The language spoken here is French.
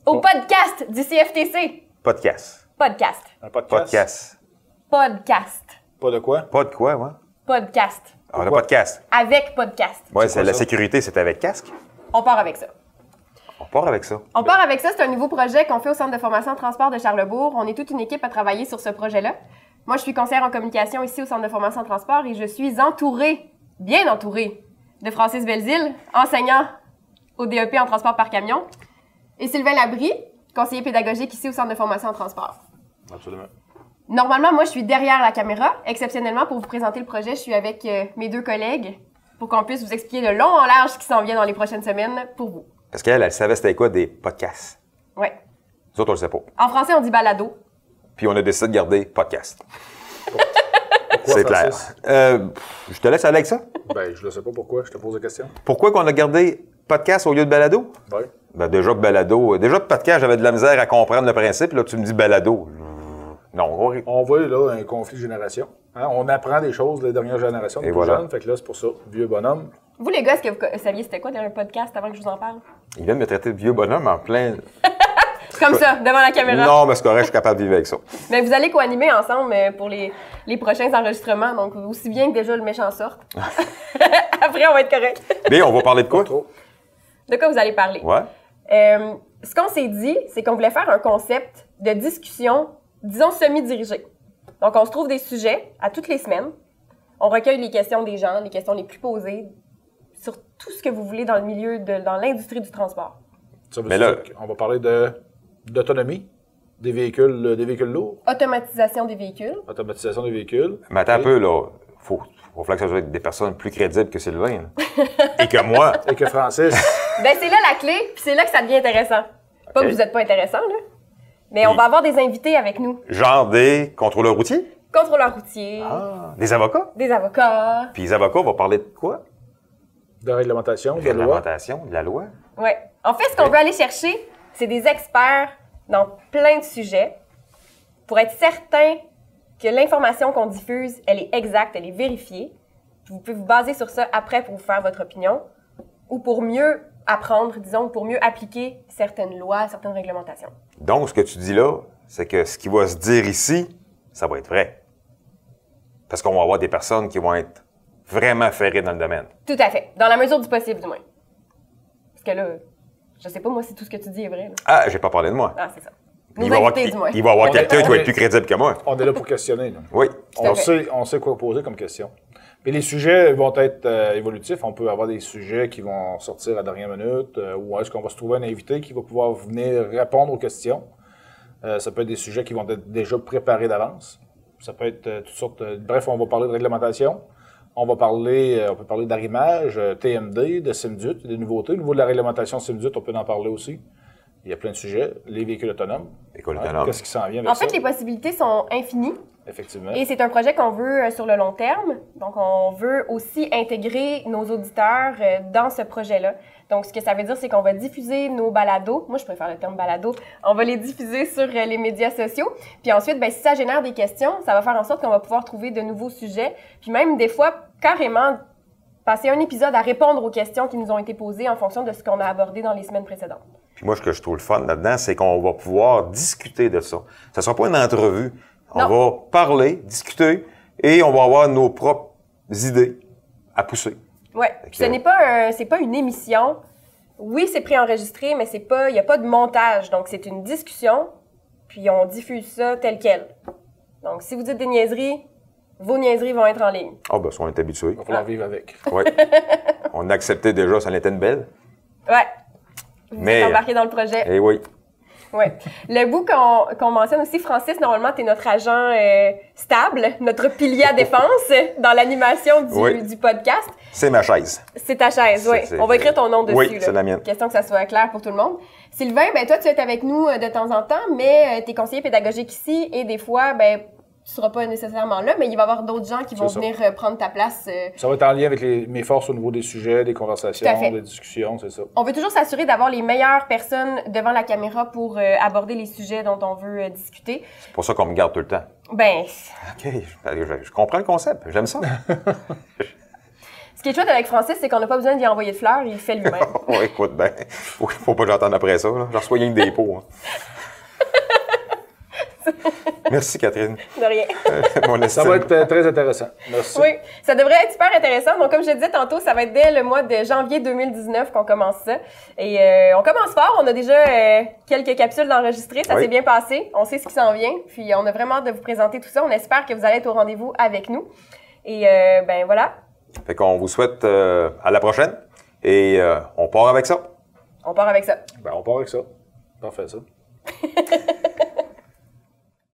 au podcast du CFTC. Podcast. Podcast. Un podcast? Podcast. Podcast. Pas de quoi? Pas de quoi, ouais? Podcast. Ah, le podcast. Avec podcast. Ouais, C'est quoi la ça? sécurité, c'est avec casque. On part avec ça. On part avec ça. On part avec ça, c'est un nouveau projet qu'on fait au Centre de formation en transport de Charlesbourg. On est toute une équipe à travailler sur ce projet-là. Moi, je suis conseillère en communication ici au Centre de formation en transport et je suis entourée, bien entourée, de Francis Belzile, enseignant au DEP en transport par camion, et Sylvain Labrie, conseiller pédagogique ici au Centre de formation en transport. Absolument. Normalement, moi, je suis derrière la caméra. Exceptionnellement, pour vous présenter le projet, je suis avec mes deux collègues pour qu'on puisse vous expliquer le long en large qui s'en vient dans les prochaines semaines pour vous. Parce qu'elle, elle savait c'était quoi des podcasts. Ouais. Nous autres, on le sait pas. En français, on dit balado. Puis on a décidé de garder podcast. Pourquoi, C'est clair. Francis? Je te laisse aller avec ça. Ben, je ne sais pas pourquoi. Je te pose la question. Pourquoi qu'on a gardé podcast au lieu de balado? Ben, Ben déjà que balado, déjà que podcast, j'avais de la misère à comprendre le principe. Là, tu me dis balado. Non, on voit là un conflit de génération. Hein? On apprend des choses des dernières générations, des Et plus voilà. jeunes. Fait que là, c'est pour ça. Vieux bonhomme. Vous, les gars, est-ce que vous saviez c'était quoi un podcast avant que je vous en parle? il vient de me traiter de vieux bonhomme en plein. Comme ça, devant la caméra. Non, mais c'est correct, je suis capable de vivre avec ça. Mais vous allez co-animer ensemble pour les prochains enregistrements, donc aussi bien que déjà le méchant sorte. Après, on va être correct. Mais on va parler de quoi? Trop. De quoi vous allez parler? Ouais. Ce qu'on s'est dit, c'est qu'on voulait faire un concept de discussion, disons, semi-dirigé. Donc, on se trouve des sujets à toutes les semaines. On recueille les questions des gens, les questions les plus posées sur tout ce que vous voulez dans le milieu, dans l'industrie du transport. Ça veut Mais dire là- qu'on va parler d'autonomie des véhicules lourds, Automatisation des véhicules. automatisation des véhicules. Mais attends un peu, là. Faut falloir que ça soit des personnes plus crédibles que Sylvain. Là. Et que moi. Et que Francis, Ben c'est là la clé, puis c'est là que ça devient intéressant. Pas que vous n'êtes pas intéressant, là. Mais on va avoir des invités avec nous. Genre des contrôleurs routiers. Contrôleurs routiers, Des avocats. des avocats. Puis les avocats, on va parler de quoi? de réglementation, de loi. Réglementation, de la loi. Ouais. En fait, ce qu'on veut aller chercher, c'est des experts dans plein de sujets pour être certain que l'information qu'on diffuse, elle est exacte, elle est vérifiée. Puis vous pouvez vous baser sur ça après pour vous faire votre opinion ou pour mieux apprendre, disons, pour mieux appliquer certaines lois, certaines réglementations. Donc, ce que tu dis là, c'est que ce qui va se dire ici, ça va être vrai. Parce qu'on va avoir des personnes qui vont être vraiment ferrées dans le domaine. Tout à fait. Dans la mesure du possible, du moins. Parce que là, je sais pas, moi, si tout ce que tu dis est vrai. Là. Ah, j'ai pas parlé de moi. Ah, c'est ça. Nos Il va y avoir, invités, du moins. il va y avoir On est- quelqu'un qui on va est- être plus crédible que moi. On est là pour questionner. Là. Oui. à On sait quoi poser comme question. Et les sujets vont être évolutifs. On peut avoir des sujets qui vont sortir à la dernière minute, ou est-ce qu'on va se trouver un invité qui va pouvoir venir répondre aux questions. Ça peut être des sujets qui vont être déjà préparés d'avance. Ça peut être toutes sortes. Bref, on va parler de réglementation. On peut parler d'arrimage, TMD, de SIMDUT, des nouveautés. Au niveau de la réglementation SIMDUT, on peut en parler aussi. Il y a plein de sujets. Les véhicules autonomes. Véhicules Ouais, autonomes. Qu'est-ce qui s'en vient avec En fait, ça? les possibilités sont infinies. Effectivement. Et c'est un projet qu'on veut sur le long terme. Donc, on veut aussi intégrer nos auditeurs dans ce projet-là. Donc, ce que ça veut dire, c'est qu'on va diffuser nos balados. Moi, je préfère le terme balado. On va les diffuser sur les médias sociaux. Puis ensuite, ben, si ça génère des questions, ça va faire en sorte qu'on va pouvoir trouver de nouveaux sujets. Puis même, des fois, carrément, passer un épisode à répondre aux questions qui nous ont été posées en fonction de ce qu'on a abordé dans les semaines précédentes. Puis moi, ce que je trouve le fun là-dedans, c'est qu'on va pouvoir discuter de ça. Ça ne sera pas une entrevue. On Non. va parler, discuter, et on va avoir nos propres idées à pousser. Ouais. Puis ce n'est pas c'est pas une émission. Oui, c'est préenregistré, mais il n'y a pas de montage. Donc, c'est une discussion, puis on diffuse ça tel quel. Donc, si vous dites des niaiseries, vos niaiseries vont être en ligne. Ah, ben, ça, on est habitués. Il va falloir vivre avec. Oui. On a accepté déjà, ça en était une belle. Ouais. Vous Mais- êtes embarqué dans le projet. Eh oui. Ouais. Le bout qu'on mentionne aussi, Francis, normalement, tu es notre agent stable, notre pilier à défense dans l'animation Oui. du podcast. C'est ma chaise. C'est ta chaise, oui. C'est- On va écrire ton nom dessus. Oui, là. c'est la mienne. Question que ça soit clair pour tout le monde. Sylvain, ben toi, tu es avec nous de temps en temps, mais tu es conseiller pédagogique ici et des fois, ben tu seras pas nécessairement là, mais il va y avoir d'autres gens qui vont C'est ça. venir prendre ta place. Ça va être en lien avec mes forces au niveau des sujets, des conversations, Tout à fait. des discussions, c'est ça. On veut toujours s'assurer d'avoir les meilleures personnes devant la caméra pour aborder les sujets dont on veut discuter. C'est pour ça qu'on me garde tout le temps. Ben, OK, je comprends le concept. J'aime ça. Ce qui est chouette avec Francis, c'est qu'on n'a pas besoin d'y envoyer de fleurs, il le fait lui-même. Oh, écoute, ben, faut pas que j'entende après ça. J'en reçois rien que des pots. Hein. Merci, Catherine. De rien. Mon Ça estime. va être très intéressant. Merci. Oui, ça devrait être super intéressant. Donc, comme je le disais tantôt, ça va être dès le mois de janvier 2019 qu'on commence ça. Et on commence fort. On a déjà quelques capsules d'enregistrées. Ça Oui. s'est bien passé. On sait ce qui s'en vient. Puis, on a vraiment hâte de vous présenter tout ça. On espère que vous allez être au rendez-vous avec nous. Et ben voilà, Fait qu'on vous souhaite à la prochaine. Et on part avec ça. on part avec ça. Ben, on part avec ça. Parfait, ça.